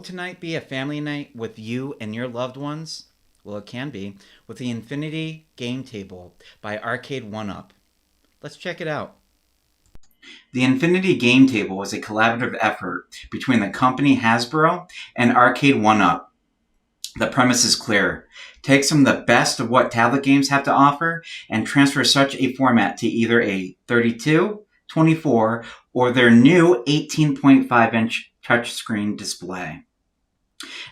tonight be a family night with you and your loved ones? Well, it can be with the Infinity Game Table by Arcade 1-Up. Let's check it out. The Infinity Game Table is a collaborative effort between the company Hasbro and Arcade 1-Up. The premise is clear. Take some of the best of what tablet games have to offer and transfer such a format to either a 32, 24, or their new 18.5-inch touchscreen display.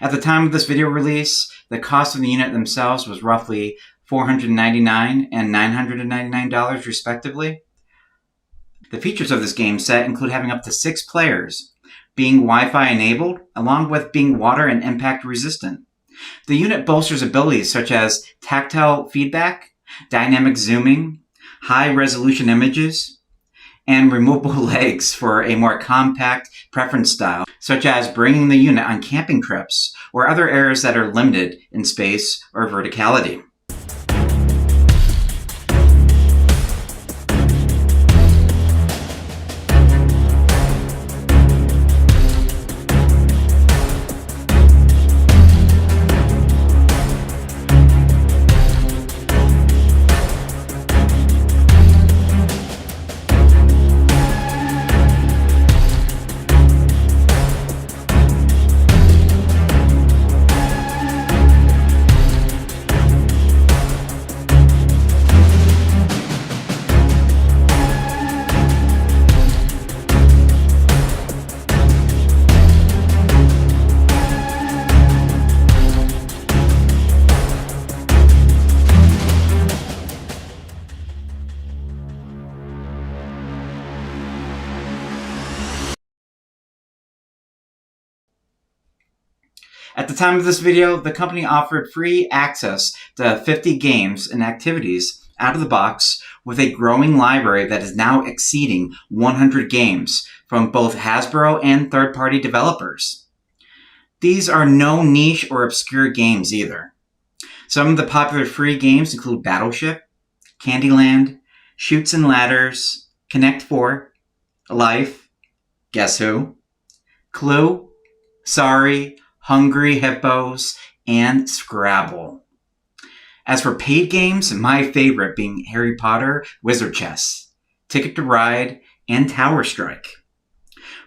At the time of this video release, the cost of the unit themselves was roughly $499 and $999 respectively. The features of this game set include having up to 6 players, being Wi-Fi enabled, along with being water and impact resistant. The unit bolsters abilities such as tactile feedback, dynamic zooming, high-resolution images, and removable legs for a more compact preference style, such as bringing the unit on camping trips or other areas that are limited in space or verticality. At the time of this video, the company offered free access to 50 games and activities out of the box with a growing library that is now exceeding 100 games from both Hasbro and third-party developers. These are no niche or obscure games either. Some of the popular free games include Battleship, Candyland, Chutes and Ladders, Connect 4, Life, Guess Who, Clue, Sorry, Hungry Hippos, and Scrabble. As for paid games, my favorite being Harry Potter, Wizard Chess, Ticket to Ride, and Tower Strike.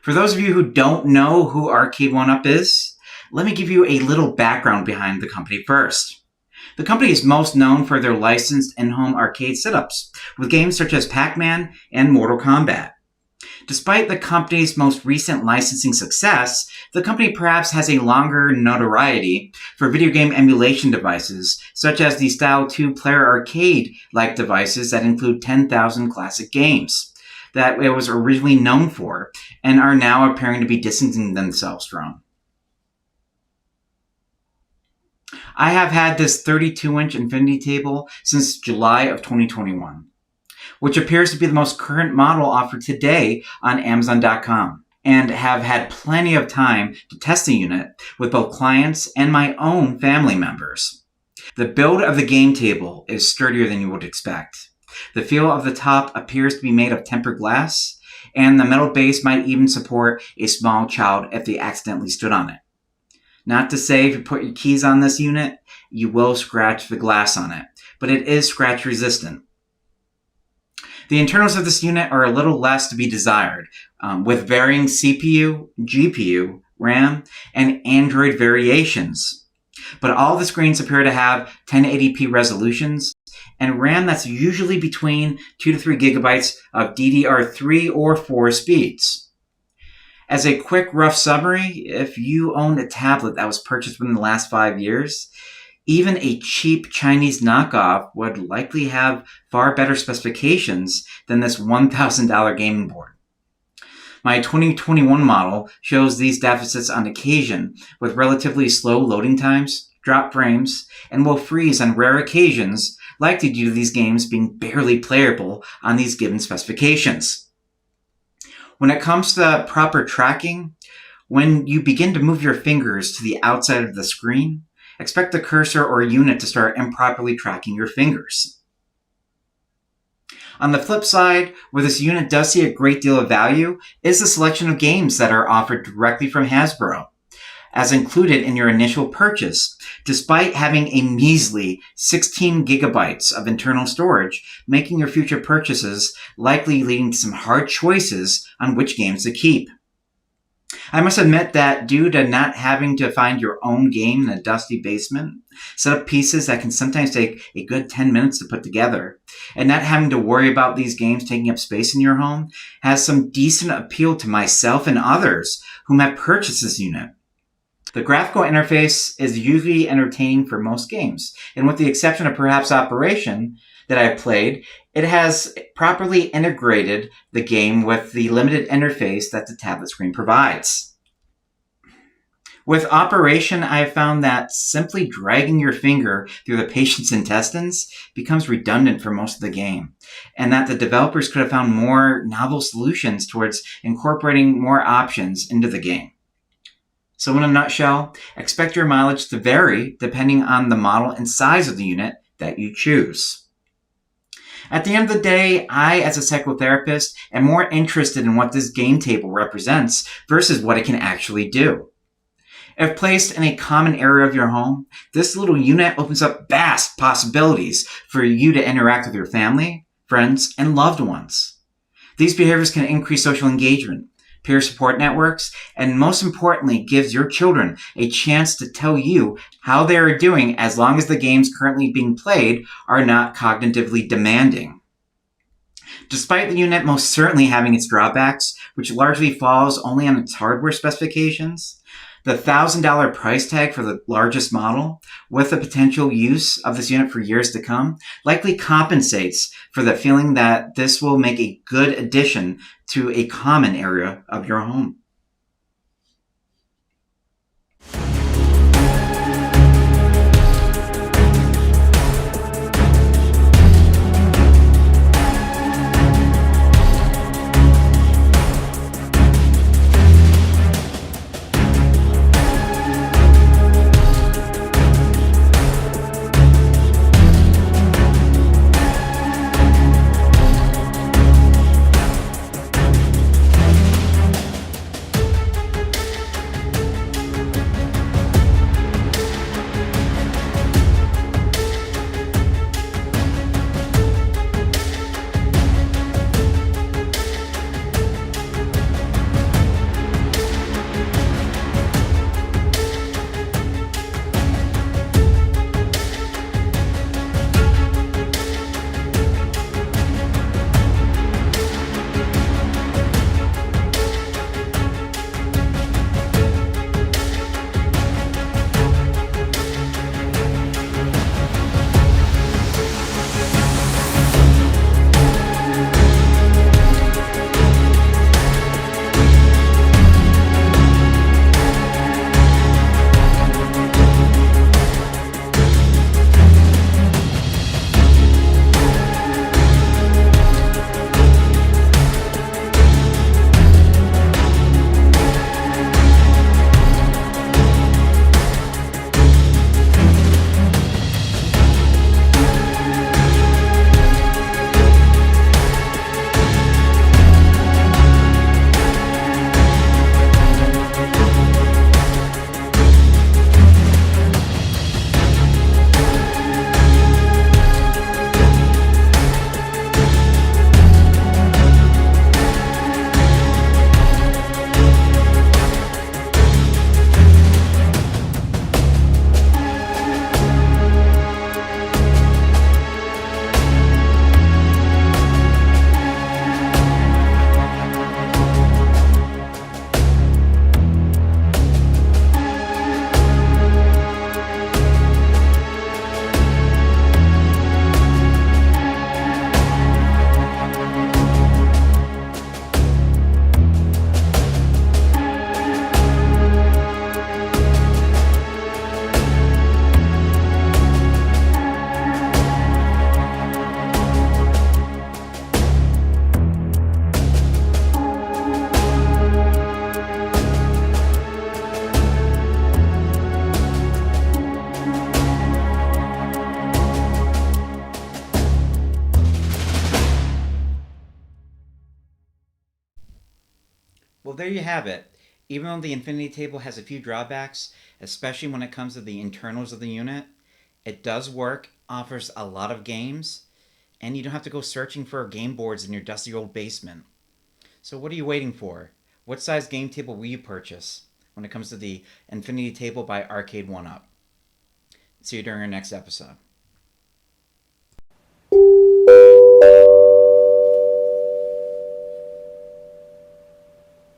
For those of you who don't know who Arcade 1-Up is, let me give you a little background behind the company first. The company is most known for their licensed in-home arcade setups, with games such as Pac-Man and Mortal Kombat. Despite the company's most recent licensing success, the company perhaps has a longer notoriety for video game emulation devices, such as the Style 2-player arcade-like devices that include 10,000 classic games that it was originally known for and are now appearing to be distancing themselves from. I have had this 32-inch Infinity table since July of 2021. Which appears to be the most current model offered today on Amazon.com, and have had plenty of time to test the unit with both clients and my own family members. The build of the game table is sturdier than you would expect. The feel of the top appears to be made of tempered glass, and the metal base might even support a small child if they accidentally stood on it. Not to say if you put your keys on this unit, you will scratch the glass on it, but it is scratch resistant. The internals of this unit are a little less to be desired, with varying CPU, GPU, RAM, and Android variations. But all the screens appear to have 1080p resolutions, and RAM that's usually between 2 to 3 gigabytes of DDR3 or 4 speeds. As a quick rough summary, if you owned a tablet that was purchased within the last 5 years, even a cheap Chinese knockoff would likely have far better specifications than this $1,000 gaming board. My 2021 model shows these deficits on occasion with relatively slow loading times, drop frames, and will freeze on rare occasions, likely due to these games being barely playable on these given specifications. When it comes to proper tracking, when you begin to move your fingers to the outside of the screen, expect the cursor or unit to start improperly tracking your fingers. On the flip side, where this unit does see a great deal of value, is the selection of games that are offered directly from Hasbro. as included in your initial purchase, despite having a measly 16 gigabytes of internal storage, making your future purchases likely leading to some hard choices on which games to keep. I must admit that due to not having to find your own game in a dusty basement, set up pieces that can sometimes take a good 10 minutes to put together, and not having to worry about these games taking up space in your home, has some decent appeal to myself and others whom have purchased this unit. The graphical interface is usually entertaining for most games, and with the exception of perhaps Operation that I've played, it has properly integrated the game with the limited interface that the tablet screen provides. With Operation, I have found that simply dragging your finger through the patient's intestines becomes redundant for most of the game, and that the developers could have found more novel solutions towards incorporating more options into the game. So in a nutshell, expect your mileage to vary depending on the model and size of the unit that you choose. At the end of the day, I, as a psychotherapist, am more interested in what this game table represents versus what it can actually do. If placed in a common area of your home, this little unit opens up vast possibilities for you to interact with your family, friends, and loved ones. These behaviors can increase social engagement, peer support networks, and most importantly, gives your children a chance to tell you how they are doing as long as the games currently being played are not cognitively demanding. Despite the unit most certainly having its drawbacks, which largely falls only on its hardware specifications, the $1,000 price tag for the largest model, with the potential use of this unit for years to come, likely compensates for the feeling that this will make a good addition to a common area of your home. Well, there you have it. Even though the Infinity Table has a few drawbacks, especially when it comes to the internals of the unit, it does work, offers a lot of games, and you don't have to go searching for game boards in your dusty old basement. So what are you waiting for? What size game table will you purchase when it comes to the Infinity Table by Arcade 1UP? See you during our next episode.